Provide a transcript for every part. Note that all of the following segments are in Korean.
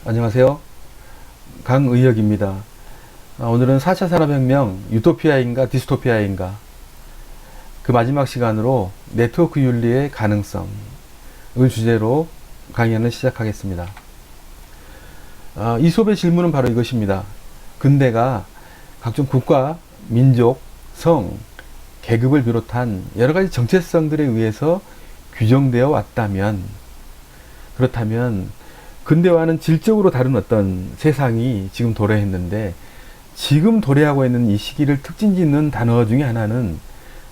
안녕하세요. 강의혁입니다. 오늘은 4차 산업혁명 유토피아인가 디스토피아인가 그 마지막 시간으로 네트워크 윤리의 가능성을 주제로 강연을 시작하겠습니다. 이 수업의 질문은 바로 이것입니다. 근대가 각종 국가, 민족, 성, 계급을 비롯한 여러가지 정체성들에 의해서 규정되어 왔다면, 그렇다면 근대와는 질적으로 다른 어떤 세상이 지금 도래했는데, 지금 도래하고 있는 이 시기를 특징 짓는 단어 중에 하나는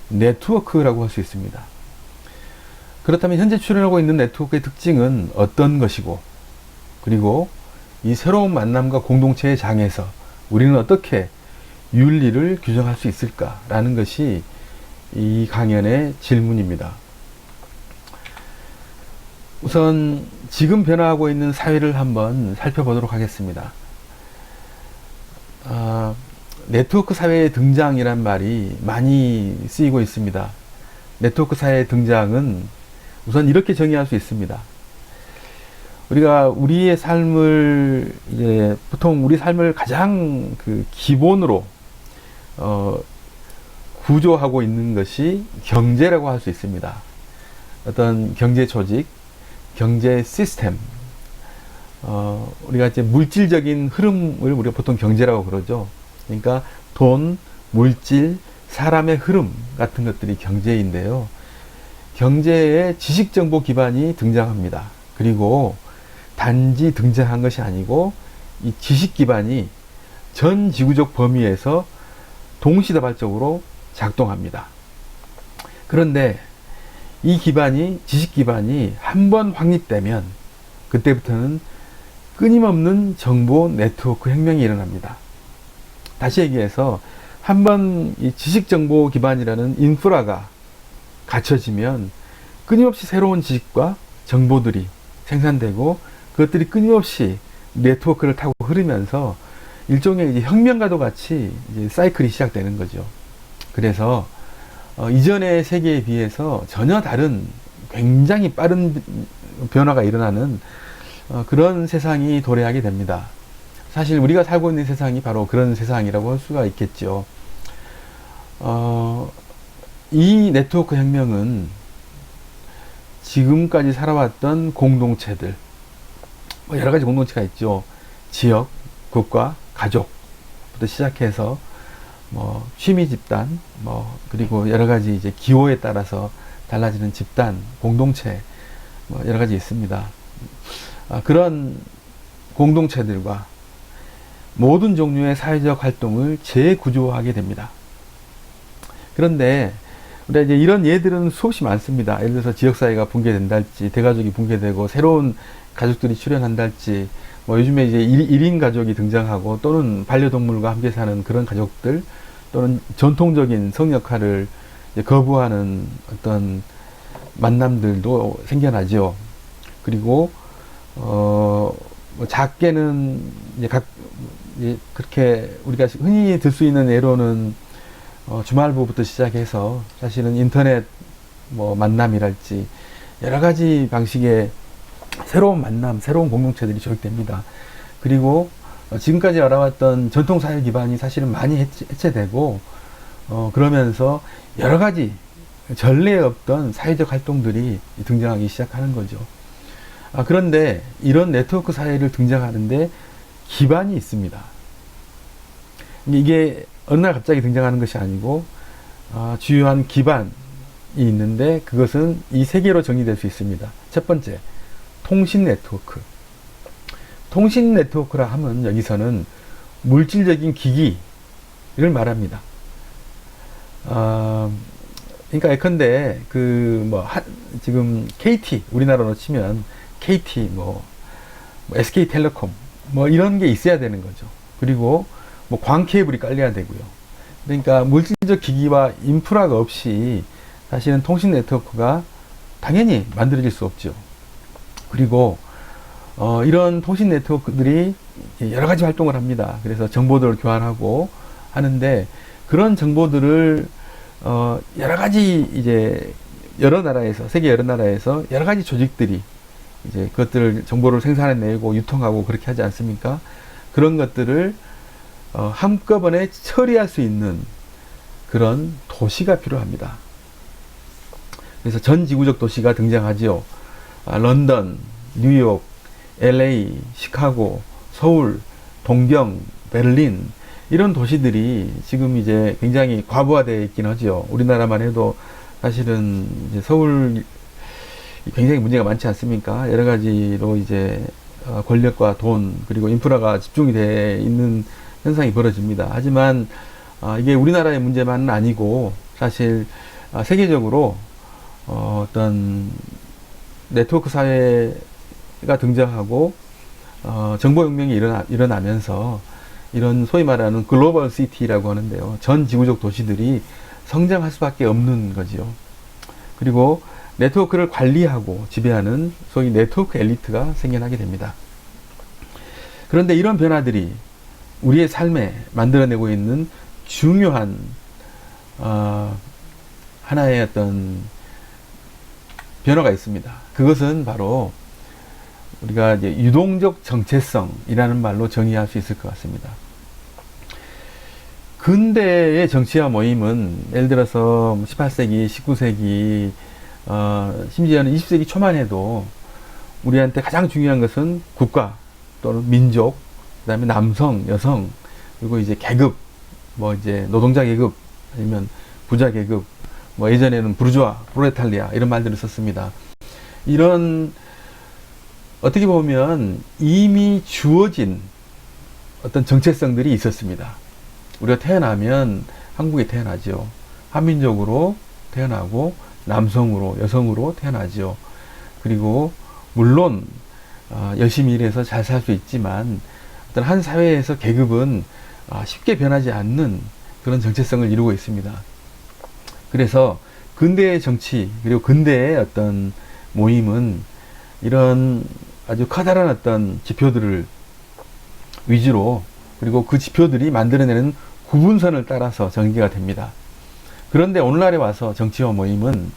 네트워크라고 할 수 있습니다. 그렇다면 현재 출현하고 있는 네트워크의 특징은 어떤 것이고, 그리고 이 새로운 만남과 공동체의 장에서 우리는 어떻게 윤리를 규정할 수 있을까라는 것이 이 강연의 질문입니다. 우선 지금 변화하고 있는 사회를 한번 살펴보도록 하겠습니다. 네트워크 사회의 등장이란 말이 많이 쓰이고 있습니다. 네트워크 사회의 등장은 우선 이렇게 정의할 수 있습니다. 우리가 우리의 삶을 보통 우리 삶을 가장 그 기본으로 구조하고 있는 것이 경제라고 할 수 있습니다. 어떤 경제 조직, 경제 시스템, 우리가 이제 물질적인 흐름을 우리가 보통 경제라고 그러죠. 그러니까 돈, 물질, 사람의 흐름 같은 것들이 경제인데요. 경제에 지식정보 기반이 등장합니다. 그리고 단지 등장한 것이 아니고 이 지식 기반이 전 지구적 범위에서 동시다발적으로 작동합니다. 그런데 이 기반이, 지식 기반이 한번 확립되면 그때부터는 끊임없는 정보 네트워크 혁명이 일어납니다. 다시 얘기해서 한번 이 지식 정보 기반이라는 인프라가 갖춰지면 끊임없이 새로운 지식과 정보들이 생산되고 그것들이 끊임없이 네트워크를 타고 흐르면서 일종의 이제 혁명과도 같이 이제 사이클이 시작되는 거죠. 그래서 이전의 세계에 비해서 전혀 다른 굉장히 빠른 변화가 일어나는 그런 세상이 도래하게 됩니다. 사실 우리가 살고 있는 세상이 바로 그런 세상이라고 할 수가 있겠죠. 이 네트워크 혁명은 지금까지 살아왔던 공동체들, 여러 가지 공동체가 있죠. 지역, 국가, 가족부터 시작해서 취미 집단, 그리고 여러 가지 이제 기호에 따라서 달라지는 집단, 공동체, 여러 가지 있습니다. 그런 공동체들과 모든 종류의 사회적 활동을 재구조하게 됩니다. 그런데 우리가 이제 이런 예들은 수없이 많습니다. 예를 들어서 지역사회가 붕괴된달지, 대가족이 붕괴되고 새로운 가족들이 출현한달지, 요즘에 이제 1인 가족이 등장하고 또는 반려동물과 함께 사는 그런 가족들, 또는 전통적인 성 역할을 거부하는 어떤 만남들도 생겨나죠. 그리고 작게는 그렇게 우리가 흔히 들 수 있는 예로는 주말부부터 시작해서 사실은 인터넷 만남이랄지 여러 가지 방식의 새로운 만남, 새로운 공동체들이 조직됩니다. 그리고 지금까지 알아왔던 전통사회 기반이 사실은 많이 해체되고 그러면서 여러 가지 전례에 없던 사회적 활동들이 등장하기 시작하는 거죠. 그런데 이런 네트워크 사회를 등장하는데 기반이 있습니다. 이게 어느 날 갑자기 등장하는 것이 아니고 주요한 기반이 있는데 그것은 이 세 개로 정리될 수 있습니다. 첫 번째, 통신 네트워크. 통신 네트워크라 하면 여기서는 물질적인 기기를 말합니다. 그러니까 예컨대 지금 KT, 우리나라로 치면 KT, SK텔레콤 이런 게 있어야 되는 거죠. 그리고 광 케이블이 깔려야 되고요. 그러니까 물질적 기기와 인프라가 없이 사실은 통신 네트워크가 당연히 만들어질 수 없죠. 그리고 이런 통신 네트워크들이 여러 가지 활동을 합니다. 그래서 정보들을 교환하고 하는데 그런 정보들을 여러 가지 이제 여러 나라에서, 세계 여러 나라에서 여러 가지 조직들이 이제 그것들을 정보를 생산해내고 유통하고 그렇게 하지 않습니까? 그런 것들을 한꺼번에 처리할 수 있는 그런 도시가 필요합니다. 그래서 전 지구적 도시가 등장하지요. 런던, 뉴욕, LA, 시카고, 서울, 동경, 베를린 이런 도시들이 지금 이제 굉장히 과부하되어 있긴 하죠. 우리나라만 해도 사실은 이제 서울 굉장히 문제가 많지 않습니까? 여러 가지로 이제 권력과 돈 그리고 인프라가 집중이 되어 있는 현상이 벌어집니다. 하지만 이게 우리나라의 문제만은 아니고 사실 세계적으로 어떤 네트워크 사회가 등장하고 정보혁명이 일어나면서 이런 소위 말하는 글로벌 시티라고 하는데요. 전 지구적 도시들이 성장할 수밖에 없는 거지요. 그리고 네트워크를 관리하고 지배하는 소위 네트워크 엘리트가 생겨나게 됩니다. 그런데 이런 변화들이 우리의 삶에 만들어내고 있는 중요한 하나의 어떤 변화가 있습니다. 그것은 바로 우리가 이제 유동적 정체성이라는 말로 정의할 수 있을 것 같습니다. 근대의 정치와 모임은 예를 들어서 18세기, 19세기, 심지어는 20세기 초만 해도 우리한테 가장 중요한 것은 국가 또는 민족, 그 다음에 남성, 여성, 그리고 이제 계급, 뭐 이제 노동자 계급, 아니면 부자 계급, 뭐 예전에는 부르주아, 프로레탈리아 이런 말들을 썼습니다. 이런 어떻게 보면 이미 주어진 어떤 정체성들이 있었습니다. 우리가 태어나면 한국에 태어나죠. 한민족으로 태어나고 남성으로 여성으로 태어나죠. 그리고 물론 열심히 일해서 잘 살 수 있지만 어떤 한 사회에서 계급은 쉽게 변하지 않는 그런 정체성을 이루고 있습니다. 그래서 근대의 정치 그리고 근대의 어떤 모임은 이런 아주 커다란 어떤 지표들을 위주로 그리고 그 지표들이 만들어내는 구분선을 따라서 전개가 됩니다. 그런데 오늘날에 와서 정치와 모임은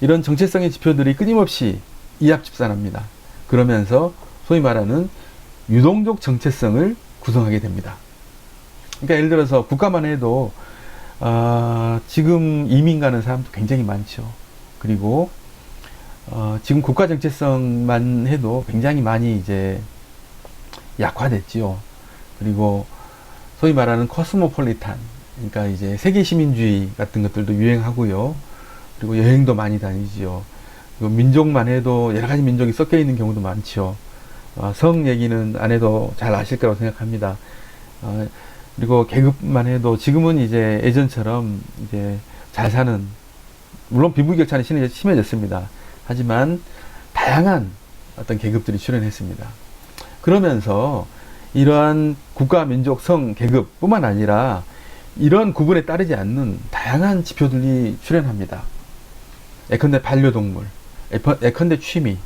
이런 정체성의 지표들이 끊임없이 이합집산합니다. 그러면서 소위 말하는 유동적 정체성을 구성하게 됩니다. 그러니까 예를 들어서 국가만 해도 지금 이민 가는 사람도 굉장히 많죠. 그리고 지금 국가 정체성만 해도 굉장히 많이 이제 약화됐지요. 그리고 소위 말하는 코스모폴리탄, 그러니까 이제 세계 시민주의 같은 것들도 유행하고요. 그리고 여행도 많이 다니지요. 그리고 민족만 해도 여러 가지 민족이 섞여 있는 경우도 많죠. 성 얘기는 안 해도 잘 아실 거라고 생각합니다. 그리고 계급만 해도 지금은 이제 예전처럼 이제 잘 사는, 물론 빈부격차는 심해졌습니다. 하지만 다양한 어떤 계급들이 출현했습니다. 그러면서 이러한 국가, 민족, 성, 계급 뿐만 아니라 이런 구분에 따르지 않는 다양한 지표들이 출현합니다. 예컨대 반려동물, 예컨대 취미,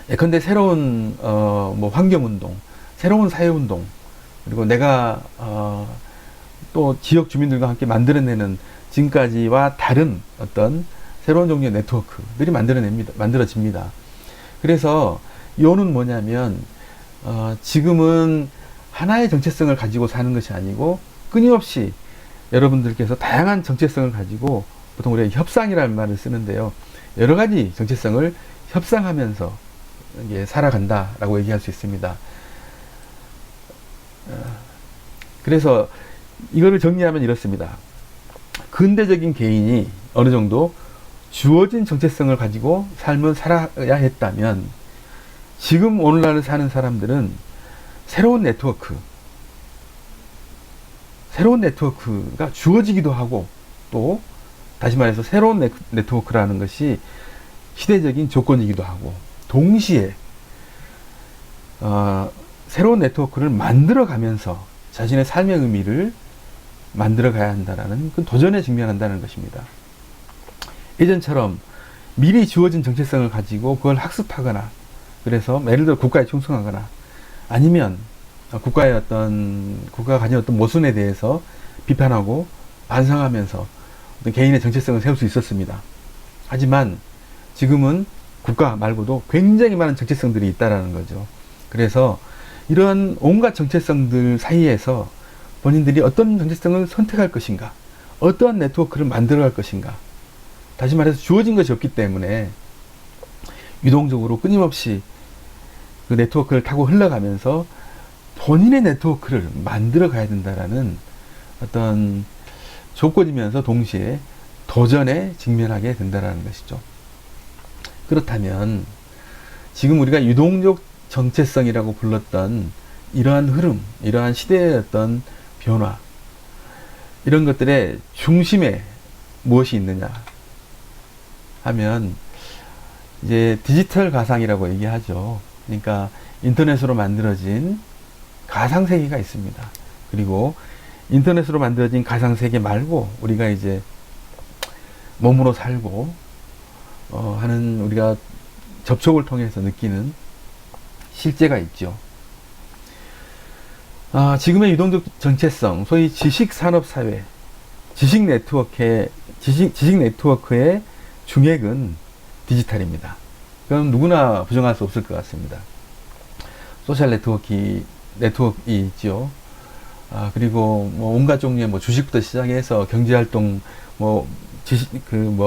예컨대 새로운 뭐 환경운동, 새로운 사회운동, 그리고 내가 또 지역 주민들과 함께 만들어내는 지금까지와 다른 어떤 새로운 종류의 네트워크들이 만들어집니다. 그래서 요는 뭐냐면 지금은 하나의 정체성을 가지고 사는 것이 아니고 끊임없이 여러분들께서 다양한 정체성을 가지고 보통 우리가 협상이라는 말을 쓰는데요. 여러 가지 정체성을 협상하면서 이게 살아간다라고 얘기할 수 있습니다. 그래서 이거를 정리하면 이렇습니다. 근대적인 개인이 어느 정도 주어진 정체성을 가지고 삶을 살아야 했다면 지금 오늘날 사는 사람들은 새로운 네트워크가 주어지기도 하고 또 다시 말해서 새로운 네트워크라는 것이 시대적인 조건이기도 하고 동시에 새로운 네트워크를 만들어가면서 자신의 삶의 의미를 만들어가야 한다는 그 도전에 직면한다는 것입니다. 예전처럼 미리 주어진 정체성을 가지고 그걸 학습하거나 그래서 예를 들어 국가에 충성하거나 아니면 국가가 가진 어떤 모순에 대해서 비판하고 반성하면서 어떤 개인의 정체성을 세울 수 있었습니다. 하지만 지금은 국가 말고도 굉장히 많은 정체성들이 있다라는 거죠. 그래서 이러한 온갖 정체성들 사이에서 본인들이 어떤 정체성을 선택할 것인가, 어떠한 네트워크를 만들어갈 것인가, 다시 말해서 주어진 것이 없기 때문에 유동적으로 끊임없이 그 네트워크를 타고 흘러가면서 본인의 네트워크를 만들어 가야 된다라는 어떤 조건이면서 동시에 도전에 직면하게 된다라는 것이죠. 그렇다면 지금 우리가 유동적 정체성이라고 불렀던 이러한 흐름, 이러한 시대의 어떤 변화, 이런 것들의 중심에 무엇이 있느냐 하면 이제 디지털 가상이라고 얘기하죠. 그러니까 인터넷으로 만들어진 가상세계가 있습니다. 그리고 인터넷으로 만들어진 가상세계 말고 우리가 이제 몸으로 살고 하는 우리가 접촉을 통해서 느끼는 실제가 있죠. 지금의 유동적 정체성, 소위 지식산업사회, 지식 네트워크의 중핵은 디지털입니다. 그건 누구나 부정할 수 없을 것 같습니다. 소셜 네트워크 있죠. 그리고 뭐 온갖 종류의 뭐 주식부터 시작해서 경제활동,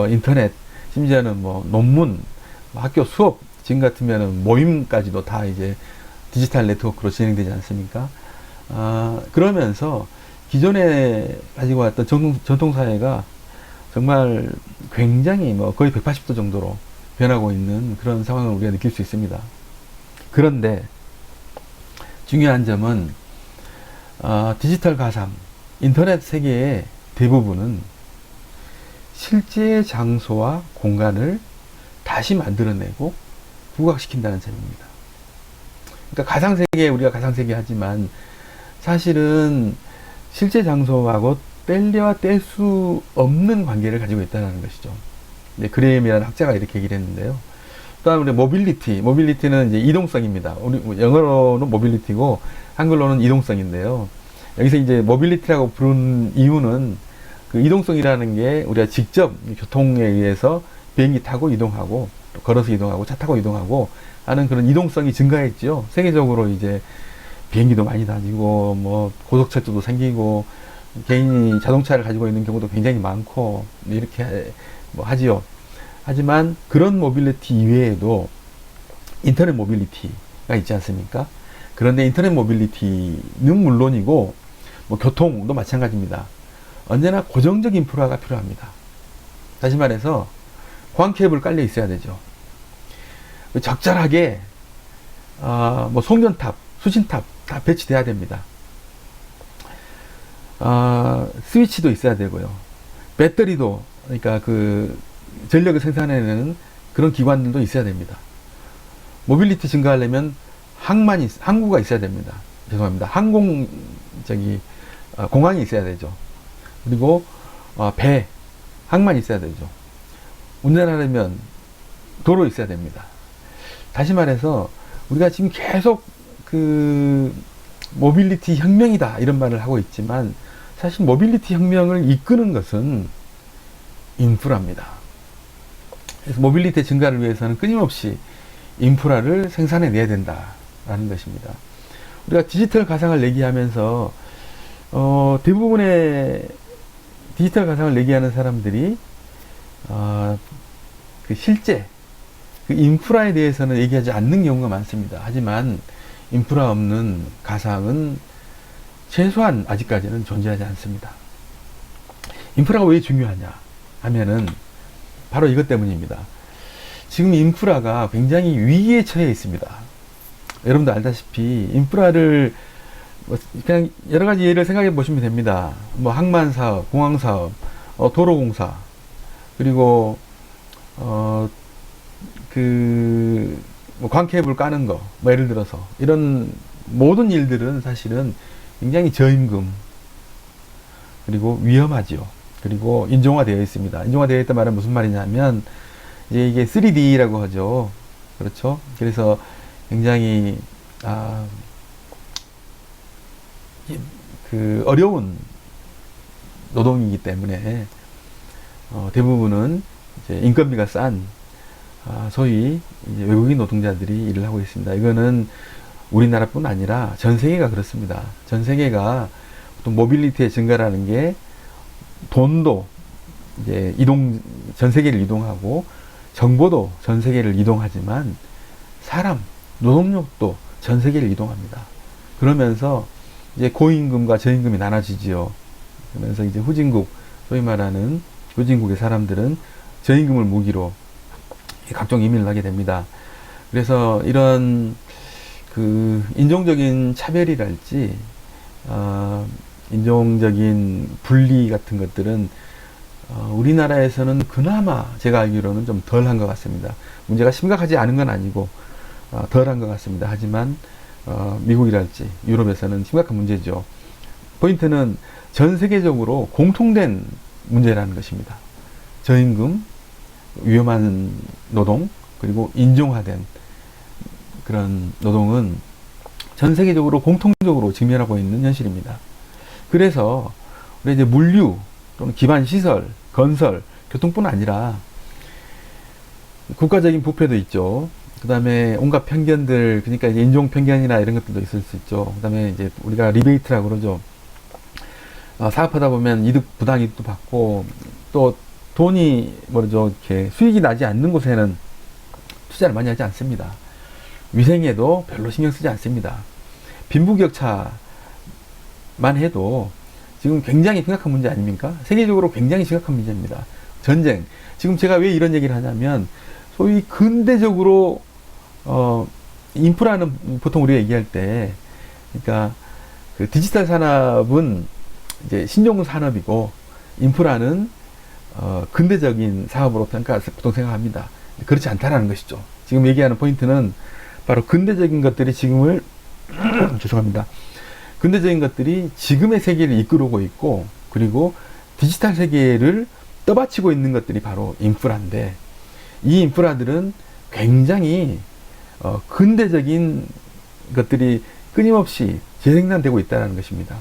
인터넷, 심지어는 뭐 논문, 학교 수업, 지금 같으면은 모임까지도 다 이제 디지털 네트워크로 진행되지 않습니까? 그러면서 기존에 가지고 왔던 전통사회가 정말 굉장히 뭐 거의 180도 정도로 변하고 있는 그런 상황을 우리가 느낄 수 있습니다. 그런데 중요한 점은 디지털 가상, 인터넷 세계의 대부분은 실제 장소와 공간을 다시 만들어내고 부각시킨다는 점입니다. 그러니까 가상세계, 우리가 가상세계 하지만 사실은 실제 장소하고 뗄래야 뗄 수 없는 관계를 가지고 있다는 것이죠. 그레임이라는 학자가 이렇게 얘기를 했는데요. 또 다음에 모빌리티는 이제 이동성입니다. 우리 영어로는 모빌리티고 한글로는 이동성인데요. 여기서 이제 모빌리티라고 부른 이유는 그 이동성이라는 게 우리가 직접 교통에 의해서 비행기 타고 이동하고 또 걸어서 이동하고 차 타고 이동하고 하는 그런 이동성이 증가했죠. 세계적으로 이제 비행기도 많이 다니고 뭐 고속철도도 생기고 개인이 자동차를 가지고 있는 경우도 굉장히 많고 이렇게 뭐 하지요. 하지만 그런 모빌리티 이외에도 인터넷 모빌리티가 있지 않습니까? 그런데 인터넷 모빌리티는 물론이고 뭐 교통도 마찬가지입니다. 언제나 고정적 인프라가 필요합니다. 다시 말해서 광 케이블 깔려 있어야 되죠. 적절하게 뭐 송전탑, 수신탑 다 배치돼야 됩니다. 스위치도 있어야 되고요. 배터리도, 그러니까 그 전력을 생산해내는 그런 기관들도 있어야 됩니다. 모빌리티 증가하려면 항구가 있어야 됩니다. 죄송합니다. 공항이 있어야 되죠. 그리고 항만이 있어야 되죠. 운전하려면 도로 있어야 됩니다. 다시 말해서 우리가 지금 계속 그 모빌리티 혁명이다 이런 말을 하고 있지만 사실 모빌리티 혁명을 이끄는 것은 인프라입니다. 그래서 모빌리티 증가를 위해서는 끊임없이 인프라를 생산해내야 된다라는 것입니다. 우리가 디지털 가상을 얘기하면서 대부분의 디지털 가상을 얘기하는 사람들이 그 실제 그 인프라에 대해서는 얘기하지 않는 경우가 많습니다. 하지만 인프라 없는 가상은 최소한 아직까지는 존재하지 않습니다. 인프라가 왜 중요하냐 하면은 바로 이것 때문입니다. 지금 인프라가 굉장히 위기에 처해 있습니다. 여러분도 알다시피 인프라를 그냥 여러 가지 예를 생각해 보시면 됩니다. 뭐 항만 사업, 공항 사업, 도로공사, 그리고 뭐 광케이블 까는 거, 뭐 예를 들어서 이런 모든 일들은 사실은 굉장히 저임금, 그리고 위험하죠. 그리고 인종화되어 있습니다. 인종화되어 있단 말은 무슨 말이냐면 이제 이게 3D라고 하죠. 그렇죠? 그래서 굉장히 어려운 노동이기 때문에 대부분은 이제 인건비가 싼 소위 이제 외국인 노동자들이 일을 하고 있습니다. 이거는 우리나라뿐 아니라 전 세계가 그렇습니다. 전 세계가 또 모빌리티의 증가라는 게 돈도 이제 전 세계를 이동하고 정보도 전 세계를 이동하지만 사람, 노동력도 전 세계를 이동합니다. 그러면서 이제 고임금과 저임금이 나눠지지요. 그러면서 이제 후진국, 소위 말하는 후진국의 사람들은 저임금을 무기로 각종 이민을 하게 됩니다. 그래서 이런 그 인종적인 차별이랄지 인종적인 분리 같은 것들은 우리나라에서는 그나마 제가 알기로는 좀 덜한 것 같습니다. 문제가 심각하지 않은 건 아니고 덜한 것 같습니다. 하지만 미국이랄지 유럽에서는 심각한 문제죠. 포인트는 전 세계적으로 공통된 문제라는 것입니다. 저임금, 위험한 노동, 그리고 인종화된 그런 노동은 전 세계적으로 공통적으로 직면하고 있는 현실입니다. 그래서 우리 이제 물류 또는 기반 시설, 건설, 교통뿐 아니라 국가적인 부패도 있죠. 그 다음에 온갖 편견들, 그러니까 이제 인종 편견이나 이런 것들도 있을 수 있죠. 그 다음에 이제 우리가 리베이트라고 그러죠. 사업하다 보면 부당 이득도 받고, 또 돈이 뭐죠, 이렇게 수익이 나지 않는 곳에는 투자를 많이 하지 않습니다. 위생에도 별로 신경 쓰지 않습니다. 빈부격차만 해도 지금 굉장히 심각한 문제 아닙니까? 세계적으로 굉장히 심각한 문제입니다. 전쟁. 지금 제가 왜 이런 얘기를 하냐면, 소위 근대적으로 인프라는 보통 우리가 얘기할 때, 그러니까 그 디지털 산업은 이제 신종 산업이고 인프라는 근대적인 사업으로 보통 생각합니다. 그렇지 않다라는 것이죠. 지금 얘기하는 포인트는 바로 근대적인 것들이 지금을 죄송합니다. 근대적인 것들이 지금의 세계를 이끌고 있고, 그리고 디지털 세계를 떠받치고 있는 것들이 바로 인프라인데, 이 인프라들은 굉장히 근대적인 것들이 끊임없이 재생산되고 있다는 것입니다.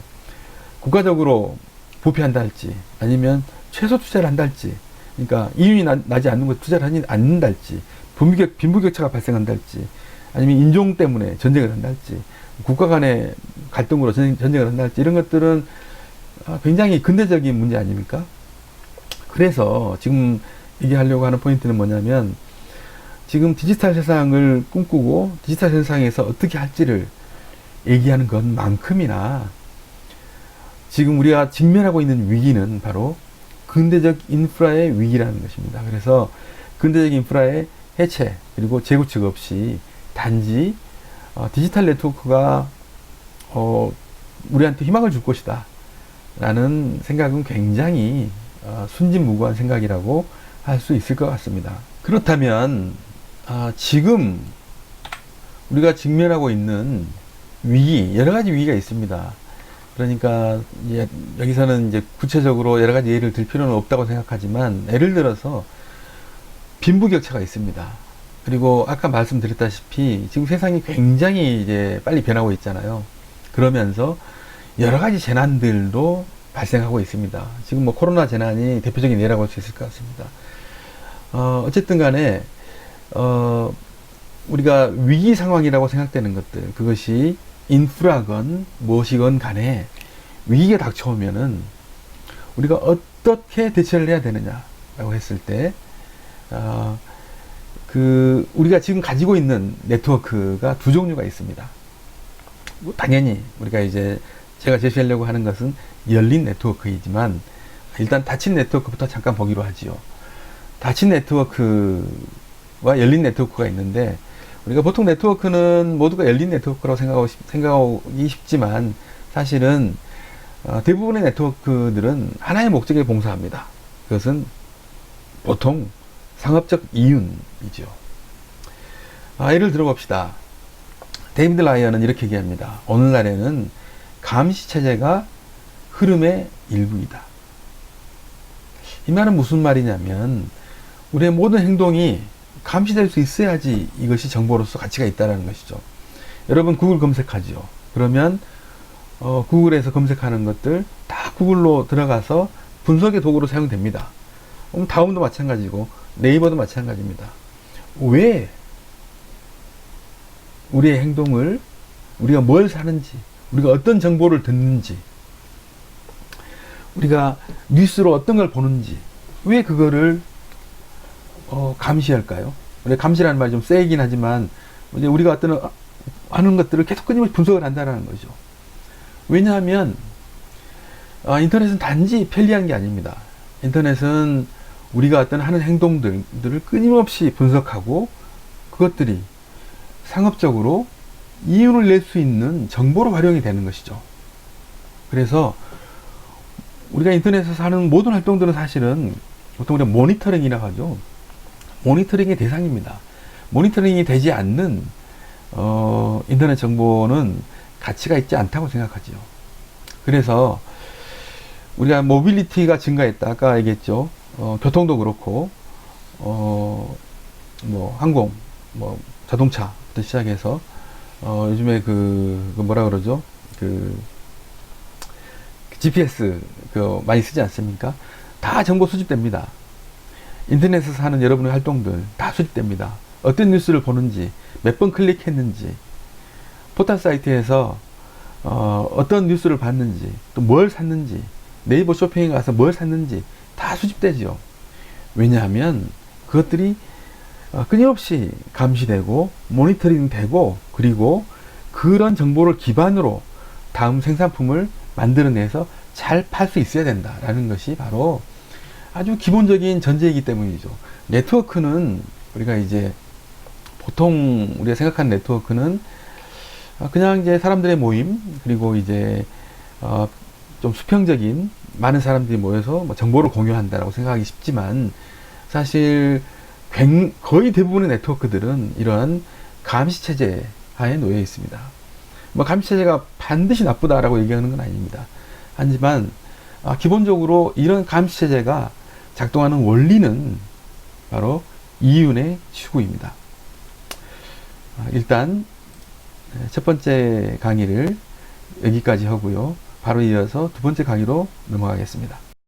국가적으로 부패한다 할지, 아니면 최소 투자를 한다 할지, 그러니까 이윤이 나지 않는 것 투자를 하지 않는다 할지, 빈부격차가 발생한다 할지, 아니면 인종 때문에 전쟁을 한다 할지, 국가 간의 갈등으로 전쟁을 한다 할지, 이런 것들은 굉장히 근대적인 문제 아닙니까? 그래서 지금 얘기하려고 하는 포인트는 뭐냐면, 지금 디지털 세상을 꿈꾸고 디지털 세상에서 어떻게 할지를 얘기하는 것만큼이나 지금 우리가 직면하고 있는 위기는 바로 근대적 인프라의 위기라는 것입니다. 그래서 근대적 인프라의 해체, 그리고 재구축 없이 단지 디지털 네트워크가 우리한테 희망을 줄 것이다 라는 생각은 굉장히 순진무구한 생각이라고 할 수 있을 것 같습니다. 그렇다면 지금 우리가 직면하고 있는 위기, 여러 가지 위기가 있습니다. 그러니까 여기서는 이제 구체적으로 여러 가지 예를 들 필요는 없다고 생각하지만, 예를 들어서 빈부격차가 있습니다. 그리고 아까 말씀드렸다시피 지금 세상이 굉장히 이제 빨리 변하고 있잖아요. 그러면서 여러 가지 재난들도 발생하고 있습니다. 지금 뭐 코로나 재난이 대표적인 예라고 할 수 있을 것 같습니다. 어쨌든 간에 우리가 위기 상황이라고 생각되는 것들, 그것이 인프라건 무엇이건 간에 위기가 닥쳐오면은 우리가 어떻게 대처를 해야 되느냐라고 했을 때, 우리가 지금 가지고 있는 네트워크가 두 종류가 있습니다. 당연히 우리가 이제 제가 제시하려고 하는 것은 열린 네트워크이지만, 일단 닫힌 네트워크부터 잠깐 보기로 하지요. 닫힌 네트워크와 열린 네트워크가 있는데, 우리가 보통 네트워크는 모두가 열린 네트워크라고 생각하기 쉽지만, 사실은 대부분의 네트워크들은 하나의 목적에 봉사합니다. 그것은 보통 상업적 이윤이죠. 예를 들어봅시다. 데이비드 라이언은 이렇게 얘기합니다. 오늘날에는 감시체제가 흐름의 일부이다. 이 말은 무슨 말이냐면, 우리의 모든 행동이 감시될 수 있어야지 이것이 정보로서 가치가 있다는 것이죠. 여러분 구글 검색하죠. 그러면 구글에서 검색하는 것들 다 구글로 들어가서 분석의 도구로 사용됩니다. 다음도 마찬가지고 네이버도 마찬가지입니다. 왜 우리의 행동을, 우리가 뭘 사는지, 우리가 어떤 정보를 듣는지, 우리가 뉴스로 어떤 걸 보는지, 왜 그거를 감시할까요? 감시라는 말이 좀 세긴 하지만 이제 우리가 어떤 하는 것들을 계속 끊임없이 분석을 한다는 거죠. 왜냐하면 인터넷은 단지 편리한 게 아닙니다. 인터넷은 우리가 어떤 하는 행동들을 끊임없이 분석하고 그것들이 상업적으로 이윤을 낼 수 있는 정보로 활용이 되는 것이죠. 그래서 우리가 인터넷에서 하는 모든 활동들은 사실은 보통 우리가 모니터링이라고 하죠. 모니터링의 대상입니다. 모니터링이 되지 않는 인터넷 정보는 가치가 있지 않다고 생각하죠. 그래서 우리가 모빌리티가 증가했다. 아까 얘기했죠. 교통도 그렇고 뭐 항공, 뭐 자동차부터 시작해서 요즘에 그 뭐라 그러죠? 그 GPS 많이 쓰지 않습니까? 다 정보 수집됩니다. 인터넷에서 하는 여러분의 활동들 다 수집됩니다. 어떤 뉴스를 보는지, 몇 번 클릭했는지, 포털 사이트에서 어떤 뉴스를 봤는지, 또 뭘 샀는지, 네이버 쇼핑에 가서 뭘 샀는지 다 수집되죠. 왜냐하면 그것들이 끊임없이 감시되고 모니터링 되고, 그리고 그런 정보를 기반으로 다음 생산품을 만들어내서 잘 팔 수 있어야 된다라는 것이 바로 아주 기본적인 전제이기 때문이죠. 네트워크는 우리가 이제 보통 우리가 생각하는 네트워크는 그냥 이제 사람들의 모임, 그리고 이제 좀 수평적인 많은 사람들이 모여서 뭐 정보를 공유한다라고 생각하기 쉽지만, 사실 거의 대부분의 네트워크들은 이러한 감시 체제 하에 놓여 있습니다. 뭐 감시 체제가 반드시 나쁘다라고 얘기하는 건 아닙니다. 하지만 기본적으로 이런 감시 체제가 작동하는 원리는 바로 이윤의 추구입니다. 일단 첫 번째 강의를 여기까지 하고요. 바로 이어서 두 번째 강의로 넘어가겠습니다.